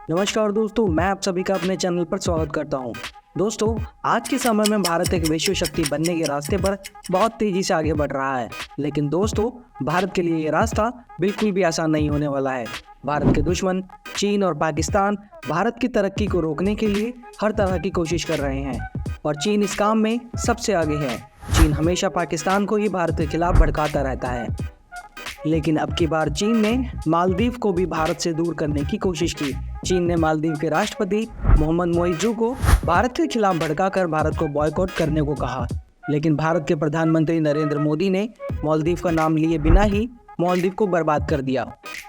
नमस्कार दोस्तों, मैं आप सभी का अपने चैनल पर स्वागत करता हूं। दोस्तों, आज के समय में भारत एक विश्व शक्ति बनने के रास्ते पर बहुत तेजी से आगे बढ़ रहा है। लेकिन दोस्तों, भारत के लिए ये रास्ता बिल्कुल भी आसान नहीं होने वाला है। भारत के दुश्मन चीन और पाकिस्तान भारत की तरक्की को रोकने के लिए हर तरह की कोशिश कर रहे हैं और चीन इस काम में सबसे आगे है। चीन हमेशा पाकिस्तान को ही भारत के खिलाफ भड़काता रहता है, लेकिन अब की बार चीन ने मालदीव को भी भारत से दूर करने की कोशिश की। चीन ने मालदीव के राष्ट्रपति मोहम्मद मोइज़ू को भारत के खिलाफ भड़काकर भारत को बॉयकॉट करने को कहा, लेकिन भारत के प्रधानमंत्री नरेंद्र मोदी ने मालदीव का नाम लिए बिना ही मालदीव को बर्बाद कर दिया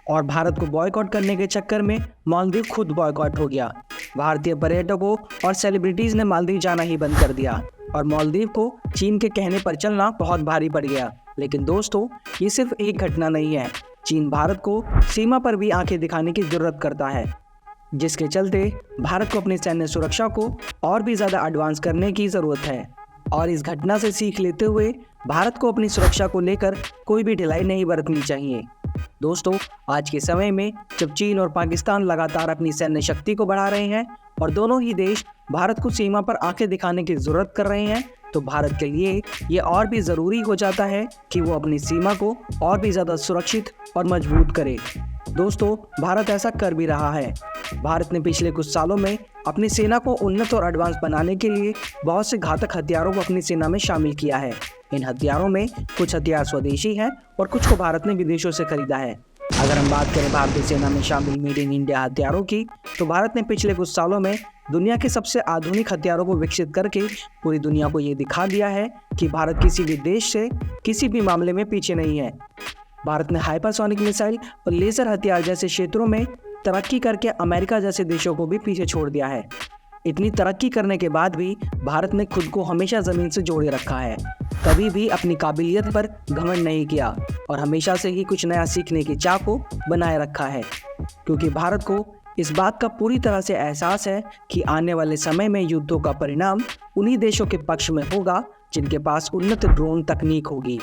और भारत को बॉयकॉट करने के चक्कर में मालदीव खुद बॉयकॉट हो गया। भारतीय पर्यटकों और सेलिब्रिटीज ने मालदीव जाना ही बंद कर दिया और मालदीव को चीन के कहने पर चलना बहुत भारी पड़ गया। लेकिन दोस्तों, ये सिर्फ एक घटना नहीं है। चीन भारत को सीमा पर भी आंखें दिखाने की जरूरत करता है, जिसके चलते भारत को अपनी सैन्य सुरक्षा को और भी ज़्यादा एडवांस करने की ज़रूरत है और इस घटना से सीख लेते हुए भारत को अपनी सुरक्षा को लेकर कोई भी ढिलाई नहीं बरतनी चाहिए। दोस्तों, आज के समय में जब चीन और पाकिस्तान लगातार अपनी सैन्य शक्ति को बढ़ा रहे हैं और दोनों ही देश भारत को सीमा पर आंखें दिखाने की जरूरत कर रहे हैं, तो भारत के लिए ये और भी ज़रूरी हो जाता है कि वो अपनी सीमा को और भी ज़्यादा सुरक्षित और मजबूत करे। दोस्तों, भारत ऐसा कर भी रहा है। भारत ने पिछले कुछ सालों में अपनी सेना को उन्नत और एडवांस बनाने के लिए बहुत से घातक हथियारों को अपनी सेना में शामिल किया है। इन हथियारों में कुछ हथियार स्वदेशी हैं और कुछ को भारत ने विदेशों से खरीदा है। अगर हम बात करें भारतीय सेना में शामिल मेड इन इंडिया हथियारों की, तो भारत ने पिछले कुछ सालों में दुनिया के सबसे आधुनिक हथियारों को विकसित करके पूरी दुनिया को ये दिखा दिया है कि भारत किसी भी देश से किसी भी मामले में पीछे नहीं है। भारत ने हाइपरसोनिक मिसाइल और लेजर हथियार जैसे क्षेत्रों में तरक्की करके अमेरिका जैसे देशों को भी पीछे छोड़ दिया है। इतनी तरक्की करने के बाद भी भारत ने खुद को हमेशा ज़मीन से जोड़े रखा है, कभी भी अपनी काबिलियत पर घमंड नहीं किया और हमेशा से ही कुछ नया सीखने की चाह को बनाए रखा है, क्योंकि भारत को इस बात का पूरी तरह से एहसास है कि आने वाले समय में युद्धों का परिणाम उन्हीं देशों के पक्ष में होगा जिनके पास उन्नत ड्रोन तकनीक होगी।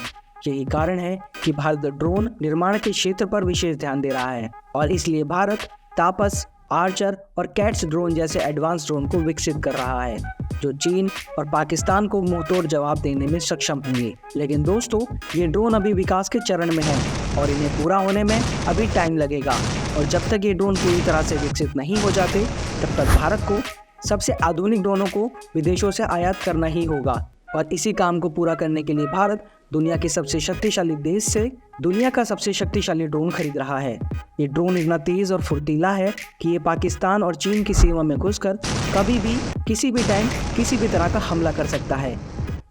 यही कारण है कि भारत ड्रोन निर्माण के क्षेत्र पर विशेष ध्यान दे रहा है और इसलिए भारत तापस, आर्चर और कैट्स ड्रोन जैसे एडवांस ड्रोन को विकसित कर रहा है, जो चीन और पाकिस्तान को मुंहतोड़ जवाब देने में सक्षम होंगे। लेकिन दोस्तों, ये ड्रोन अभी विकास के चरण में है और इन्हें पूरा होने में अभी टाइम लगेगा और जब तक ये ड्रोन पूरी तरह से विकसित नहीं हो जाते, तब तक भारत को सबसे आधुनिक ड्रोनों को विदेशों से आयात करना ही होगा और इसी काम को पूरा करने के लिए भारत दुनिया के सबसे शक्तिशाली देश से दुनिया का सबसे शक्तिशाली ड्रोन खरीद रहा है। ये ड्रोन इतना तेज़ और फुर्तीला है कि ये पाकिस्तान और चीन की सीमा में घुसकर कभी भी किसी भी टाइम किसी भी तरह का हमला कर सकता है।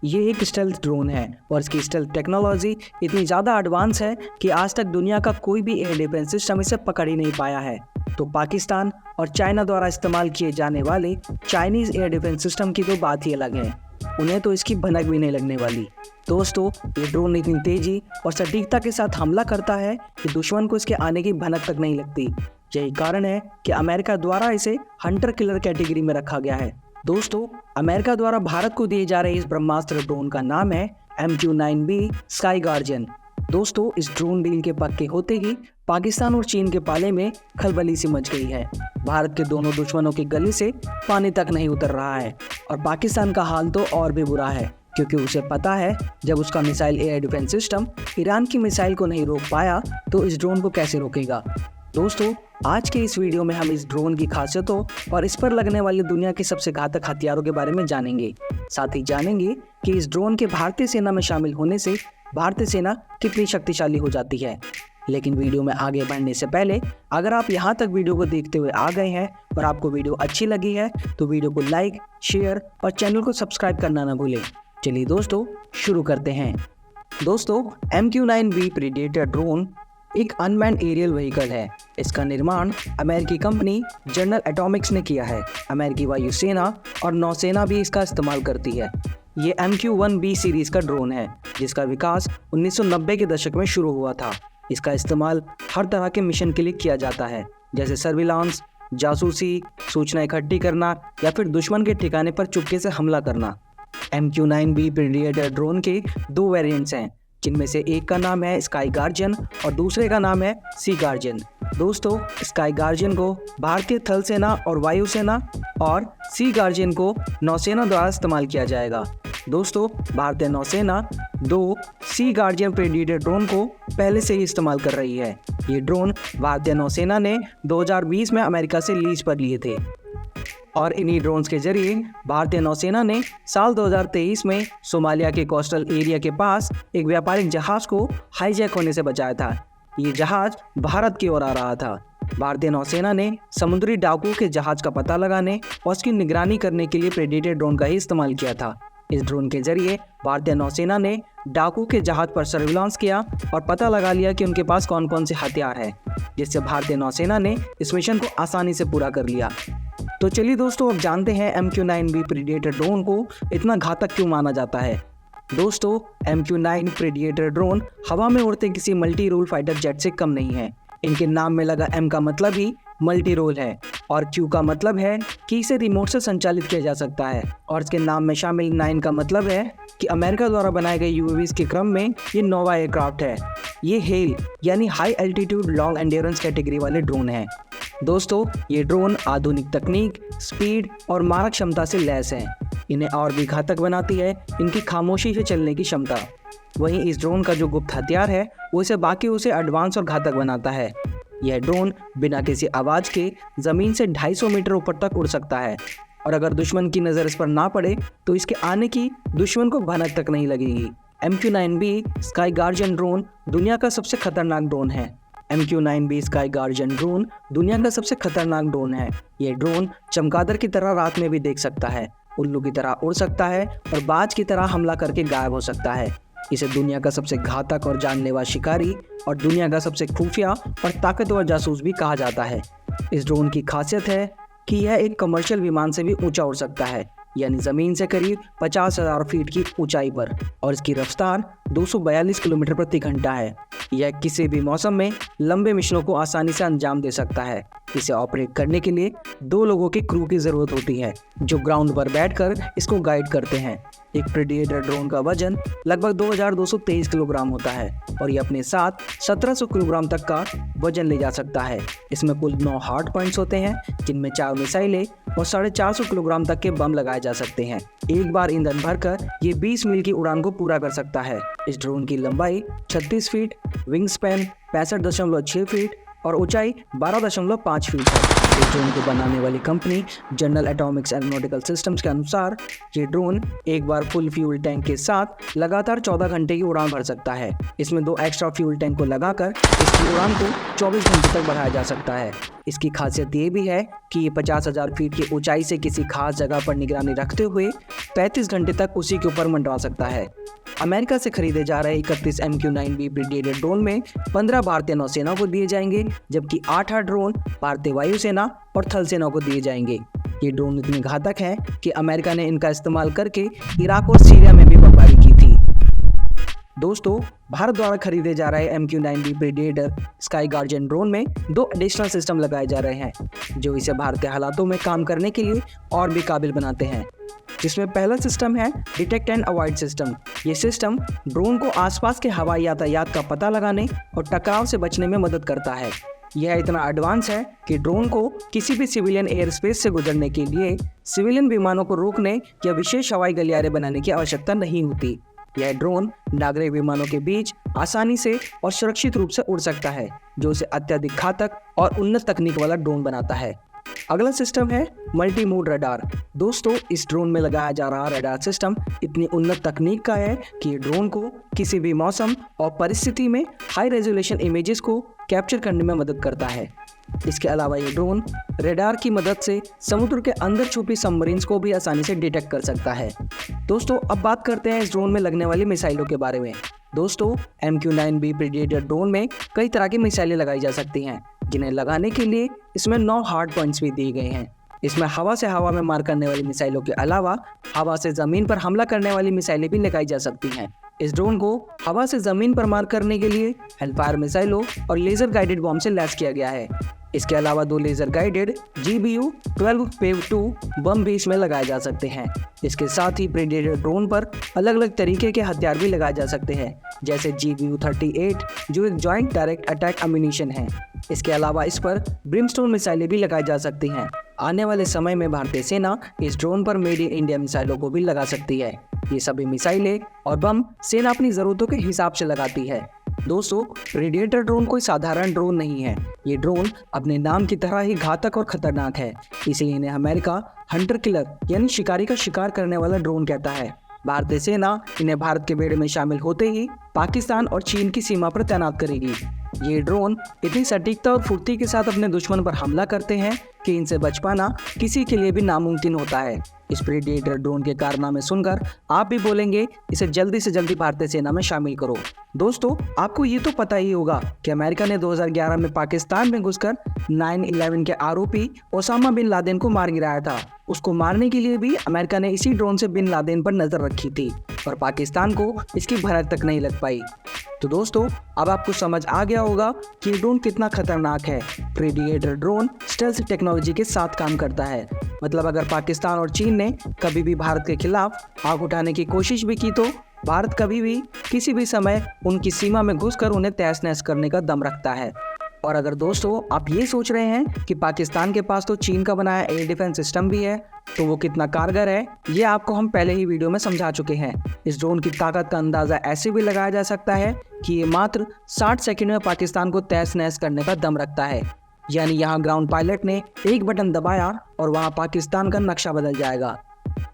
ये एक स्टेल्थ ड्रोन है और इसकी स्टेल्थ टेक्नोलॉजी इतनी ज़्यादा एडवांस है कि आज तक दुनिया का कोई भी एयर डिफेंस सिस्टम इसे पकड़ ही नहीं पाया है। तो पाकिस्तान और चाइना द्वारा इस्तेमाल किए जाने वाले चाइनीज़ एयर डिफेंस सिस्टम की तो बात ही अलग है, उन्हें तो इसकी भनक भी नहीं लगने वाली। दोस्तों, ये ड्रोन इतनी तेज़ी और सटीकता के साथ हमला करता है कि दुश्मन को इसके आने की भनक तक नहीं लगती। यही कारण है कि अमेरिका द्वारा इसे हंटर किलर कैटेगरी में रखा गया है। दोस्तों, अमेरिका द्वारा भारत को दिए जा रहे इस ब्रह्मास्त्र ड्रोन का नाम है MQ-9B स्काई गार्जियन। दोस्तों, इस ड्रोन डील के पक्के होते ही पाकिस्तान और चीन के पाले में खलबली सी मच गई है। भारत के दोनों दुश्मनों की गली से पानी तक नहीं उतर रहा है और पाकिस्तान का हाल तो और भी बुरा है, क्योंकि उसे पता है जब उसका missile air defence system Iran की मिसाइल को नहीं रोक पाया तो इस ड्रोन को कैसे रोकेगा। दोस्तों, आज के इस वीडियो में हम इस ड्रोन की खासियतों और इस पर लगने वाली दुनिया के सबसे घातक हथियारों के बारे में जानेंगे। साथ ही जानेंगे कि इस ड्रोन के भारतीय सेना में शामिल होने से भारतीय सेना कितनी शक्तिशाली हो जाती है। लेकिन वीडियो में आगे बढ़ने से पहले अगर आप यहाँ तक वीडियो को देखते हुए आ गए हैं और आपको वीडियो अच्छी लगी है तो वीडियो को लाइक, शेयर और चैनल को सब्सक्राइब करना ना भूलें। चलिए दोस्तों, शुरू करते हैं। दोस्तों, MQ-9B प्रीडेटर ड्रोन एक अनमैन्ड एरियल व्हीकल है। इसका निर्माण अमेरिकी कंपनी जनरल एटॉमिक्स ने किया है। अमेरिकी वायुसेना और नौसेना भी इसका इस्तेमाल करती है। ये MQ-1B सीरीज़ का ड्रोन है, जिसका विकास 1990 के दशक में शुरू हुआ था। इसका इस्तेमाल हर तरह के मिशन के लिए किया जाता है, जैसे सर्विलांस, जासूसी, सूचना इकट्ठी करना या फिर दुश्मन के ठिकाने पर चुपके से हमला करना। MQ-9B प्रीडेटर ड्रोन के दो वेरिएंट्स हैं, जिनमें से एक का नाम है स्काई गार्जियन और दूसरे का नाम है सी गार्जियन। दोस्तों, स्काई गार्जियन को भारतीय थल सेना और वायुसेना और सी गार्जियन को नौसेना द्वारा इस्तेमाल किया जाएगा। दोस्तों, भारतीय नौसेना 2 सी गार्जियन प्रेडेटर ड्रोन को पहले से ही इस्तेमाल कर रही है। ये ड्रोन भारतीय नौसेना ने 2020 में अमेरिका से लीज पर लिए थे और इन्हीं ड्रोन्स के जरिए भारतीय नौसेना ने साल 2023 में सोमालिया के कोस्टल एरिया के पास एक व्यापारिक जहाज को हाईजैक होने से बचाया था। ये जहाज भारत की ओर आ रहा था। भारतीय नौसेना ने समुद्री डाकुओं के जहाज का पता लगाने और उसकी निगरानी करने के लिए प्रेडेटर ड्रोन का ही इस्तेमाल किया था। इस ड्रोन के जरिए भारतीय नौसेना ने डाकुओं के जहाज पर सर्विलांस किया और पता लगा लिया कि उनके पास कौन कौन से हथियार हैं, जिससे भारतीय नौसेना ने इस मिशन को आसानी से पूरा कर लिया। तो चलिए दोस्तों, अब जानते हैं MQ-9B प्रेडेटर ड्रोन को इतना घातक क्यों माना जाता है। दोस्तों, MQ-9 प्रेडेटर ड्रोन हवा में उड़ते किसी मल्टी रोल फाइटर जेट से कम नहीं है। इनके नाम में लगा M का मतलब ही मल्टी रोल है और Q का मतलब है कि इसे रिमोट से संचालित किया जा सकता है और इसके नाम में शामिल 9 का मतलब है कि अमेरिका द्वारा बनाए गए UAVs के क्रम में ये नोवा एयरक्राफ्ट है। ये हेल यानी high altitude long endurance category वाले ड्रोन हैं। दोस्तों, ये ड्रोन आधुनिक तकनीक, स्पीड और मारक क्षमता से लैस हैं। इन्हें और भी घातक बनाती है इनकी खामोशी से चलने की क्षमता। वहीं इस ड्रोन का जो गुप्त हथियार है वो इसे बाकी उसे एडवांस और घातक बनाता है। यह ड्रोन बिना किसी आवाज़ के ज़मीन से 250 मीटर ऊपर तक उड़ सकता है और अगर दुश्मन की नज़र इस पर ना pड़े तो इसके आने की दुश्मन को भनक तक नहीं लगेगी। MQ-9B स्काई गार्जियन ड्रोन दुनिया का सबसे खतरनाक ड्रोन है। MQ-9B स्काई गार्जियन ड्रोन दुनिया का सबसे खतरनाक ड्रोन है। यह ड्रोन चमगादड़ की तरह रात में भी देख सकता है, उल्लू की तरह उड़ सकता है और बाज की तरह हमला करके गायब हो सकता है। इसे दुनिया का सबसे घातक और जानलेवा शिकारी और दुनिया का सबसे खुफिया और ताकतवर जासूस भी कहा जाता है। इस ड्रोन की खासियत है कि यह एक कमर्शियल विमान से भी ऊंचा उड़ सकता है, यानी ज़मीन से करीब 50,000 फीट की ऊंचाई पर, और इसकी रफ्तार 242 किलोमीटर प्रति घंटा है। यह किसी भी मौसम में लंबे मिशनों को आसानी से अंजाम दे सकता है। इसे ऑपरेट करने के लिए 2 लोगों की क्रू की ज़रूरत होती है जो ग्राउंड पर बैठकर इसको गाइड करते हैं। एक प्रेडेटर ड्रोन का वजन लगभग 2223 किलोग्राम होता है और ये अपने साथ 1700 किलोग्राम तक का वजन ले जा सकता है। इसमें कुल 9 हार्ड पॉइंट्स होते हैं जिनमें 4 मिसाइलें और 450 किलोग्राम तक के बम लगाए जा सकते हैं। एक बार ईंधन भरकर ये 20 मील की उड़ान को पूरा कर सकता है। इस ड्रोन की लंबाई 36 फीट, विंग स्पैन 65.6 फीट और ऊंचाई 12.5 फीट है। इस ड्रोन को बनाने वाली company general Atomics aeronautical systems के अनुसार ये ड्रोन एक बार फुल फ्यूल टैंक के साथ लगातार 14 घंटे की उड़ान भर सकता है। इसमें 2 एक्स्ट्रा फ्यूल टैंक को लगाकर इसकी उड़ान को 24 घंटे तक बढ़ाया जा सकता है। इसकी खासियत ये भी है कि ये 50,000 फीट की ऊंचाई से किसी खास जगह पर निगरानी रखते हुए 35 घंटे तक उसी के ऊपर मंडरा सकता है। अमेरिका से खरीदे जा रहे 31 MQ-9B प्रेडेटर ड्रोन में 15 भारतीय नौसेना को दिए जाएंगे, जबकि 8 ड्रोन भारतीय वायुसेना और थल सेना को दिए जाएंगे। ये ड्रोन इतने घातक हैं कि अमेरिका ने इनका इस्तेमाल करके इराक और सीरिया में भी बमबारी की थी। दोस्तों, भारत द्वारा खरीदे जा रहे MQ-9B predator sky guardian drone में 2 एडिशनल सिस्टम लगाए जा रहे हैं जो इसे भारतीय हालातों में काम करने के लिए और भी काबिल बनाते हैं। जिसमें पहला सिस्टम है डिटेक्ट एंड अवॉइड सिस्टम। ये सिस्टम ड्रोन को आसपास के हवाई यातायात का पता लगाने और टकराव से बचने में मदद करता है। यह इतना एडवांस है कि ड्रोन को किसी भी सिविलियन एयर स्पेस से गुजरने के लिए सिविलियन विमानों को रोकने या विशेष हवाई गलियारे बनाने की आवश्यकता नहीं होती। यह ड्रोन नागरिक विमानों के बीच आसानी से और सुरक्षित रूप से उड़ सकता है, जो उसे अत्यधिक घातक और उन्नत तकनीक वाला ड्रोन बनाता है। अगला सिस्टम है मल्टी मोड रडार। दोस्तों, इस ड्रोन में लगाया जा रहा रडार सिस्टम इतनी उन्नत तकनीक का है कि ये ड्रोन को किसी भी मौसम और परिस्थिति में हाई रेजोल्यूशन इमेजेस को कैप्चर करने में मदद करता है। इसके अलावा ये ड्रोन रडार की मदद से समुद्र के अंदर छुपी सबमरीन्स को भी आसानी से डिटेक्ट कर सकता है। दोस्तों, अब बात करते हैं इस ड्रोन में लगने वाली मिसाइलों के बारे में। दोस्तों, MQ-9B प्रेडेटर ड्रोन में कई तरह की मिसाइलें लगाई जा सकती हैं, जिन्हें लगाने के लिए इसमें 9 हार्ड पॉइंट्स भी दिए गए हैं। इसमें हवा से हवा में मार करने वाली मिसाइलों के अलावा हवा से ज़मीन पर हमला करने वाली मिसाइलें भी लगाई जा सकती हैं। इस ड्रोन को हवा से ज़मीन पर मार करने के लिए हेलफायर मिसाइलों और लेज़र गाइडेड बॉम्ब से लैस किया गया है। इसके अलावा 2 लेज़र गाइडेड GBU 12 पेव 2 बम भी इसमें लगाए जा सकते हैं। इसके साथ ही प्रेडेटर ड्रोन पर अलग अलग तरीके के हथियार भी लगाए जा सकते हैं, जैसे GBU 38 जो एक जॉइंट डायरेक्ट अटैक अम्यूनिशन है। इसके अलावा इस पर ब्रिमस्टोन मिसाइलें भी लगाई जा सकती हैं। आने वाले समय में भारतीय सेना इस ड्रोन पर मेड इन इंडिया मिसाइलों को भी लगा सकती है। ये सभी मिसाइलें और बम सेना अपनी ज़रूरतों के हिसाब से लगाती है। दोस्तों, प्रेडेटर ड्रोन कोई साधारण ड्रोन नहीं है। ये ड्रोन अपने नाम की तरह ही घातक और खतरनाक है, इसीलिए इन्हें अमेरिका हंटर किलर यानी शिकारी का शिकार करने वाला ड्रोन कहता है। भारतीय सेना इन्हें भारत के बेड़े में शामिल होते ही पाकिस्तान और चीन की सीमा पर तैनात करेगी। ये ड्रोन इतनी सटीकता और फुर्ती के साथ अपने दुश्मन पर हमला करते हैं कि इनसे बच पाना किसी के लिए भी नामुमकिन होता है। इस प्रेडेटर ड्रोन के कारनामे सुनकर आप भी बोलेंगे इसे जल्दी से जल्दी भारतीय सेना में शामिल करो। दोस्तों, आपको ये तो पता ही होगा कि अमेरिका ने 2011 में पाकिस्तान में घुसकर 9/11 के आरोपी ओसामा बिन लादेन को मार गिराया था। उसको मारने के लिए भी अमेरिका ने इसी ड्रोन से बिन लादेन पर नजर रखी थी, पर पाकिस्तान को इसकी भनक तक नहीं लग पाई। तो दोस्तों, अब आपको समझ आ गया होगा कि ये ड्रोन कितना खतरनाक है। प्रेडेटर ड्रोन स्टेल्थ टेक्नोलॉजी के साथ काम करता है। मतलब अगर पाकिस्तान और चीन ने कभी भी भारत के खिलाफ आग उठाने की कोशिश भी की तो भारत कभी भी किसी भी समय उनकी सीमा में घुसकर उन्हें तहस नहस करने का दम रखता है। और अगर दोस्तों आप ये सोच रहे हैं कि पाकिस्तान के पास तो चीन का बनाया एयर डिफेंस सिस्टम भी है, तो वो कितना कारगर है ये आपको हम पहले ही वीडियो में समझा चुके हैं। इस ड्रोन की ताकत का अंदाज़ा ऐसे भी लगाया जा सकता है कि ये मात्र 60 सेकंड में पाकिस्तान को तहस नहस करने का दम रखता है। यानी यहाँ ग्राउंड पायलट ने एक बटन दबाया और वहाँ पाकिस्तान का नक्शा बदल जाएगा।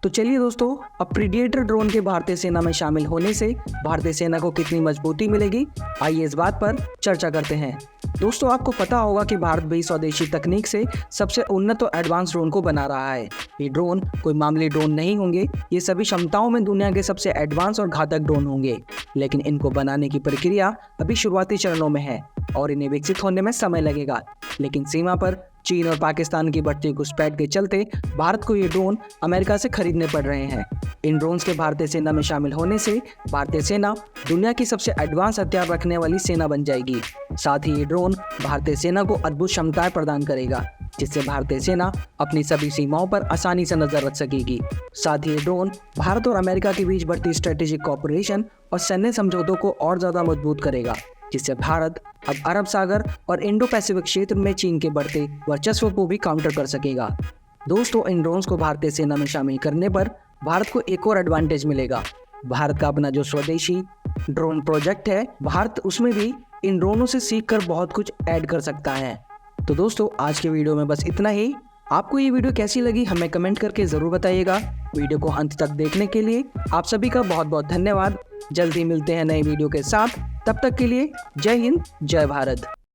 तो चलिए दोस्तों, अब प्रेडेटर ड्रोन के भारतीय सेना में शामिल होने से भारतीय सेना को कितनी मजबूती मिलेगी, आइए इस बात पर चर्चा करते हैं। दोस्तों, आपको पता होगा कि भारत भी स्वदेशी तकनीक से सबसे उन्नत और एडवांस ड्रोन को बना रहा है। ये ड्रोन कोई मामूली ड्रोन नहीं होंगे, ये सभी क्षमताओं में दुनिया के सबसे एडवांस और घातक ड्रोन होंगे। लेकिन इनको बनाने की प्रक्रिया अभी शुरुआती चरणों में है और इन्हें विकसित होने में समय लगेगा। लेकिन सीमा पर चीन और पाकिस्तान की बढ़ती घुसपैठ के चलते भारत को ये ड्रोन अमेरिका से खरीदने पड़ रहे हैं। इन ड्रोन्स के भारतीय सेना में शामिल होने से भारतीय सेना दुनिया की सबसे एडवांस हथियार रखने वाली सेना बन जाएगी। साथ ही ये ड्रोन भारतीय सेना को अद्भुत क्षमताएं प्रदान करेगा, जिससे भारतीय सेना अपनी सभी सीमाओं पर आसानी से नजर रख सकेगी। साथ ही ये ड्रोन भारत और अमेरिका के बीच बढ़ती स्ट्रेटेजिक कोऑपरेशन और सैन्य समझौतों को और ज़्यादा मजबूत करेगा, जिससे भारत अब अरब सागर और इंडो पैसिफिक क्षेत्र में चीन के बढ़ते वर्चस्व को भी काउंटर कर सकेगा। दोस्तों, इन ड्रोन्स को भारतीय सेना में शामिल करने पर भारत को एक और एडवांटेज मिलेगा। भारत का अपना जो स्वदेशी ड्रोन प्रोजेक्ट है, भारत उसमें भी इन ड्रोनों से सीखकर बहुत कुछ ऐड कर सकता है। तो दोस्तों, आज के वीडियो में बस इतना ही। आपको ये वीडियो कैसी लगी हमें कमेंट करके ज़रूर बताइएगा। वीडियो को अंत तक देखने के लिए आप सभी का बहुत बहुत धन्यवाद। जल्दी मिलते हैं नए वीडियो के साथ, तब तक के लिए जय हिंद, जय भारत।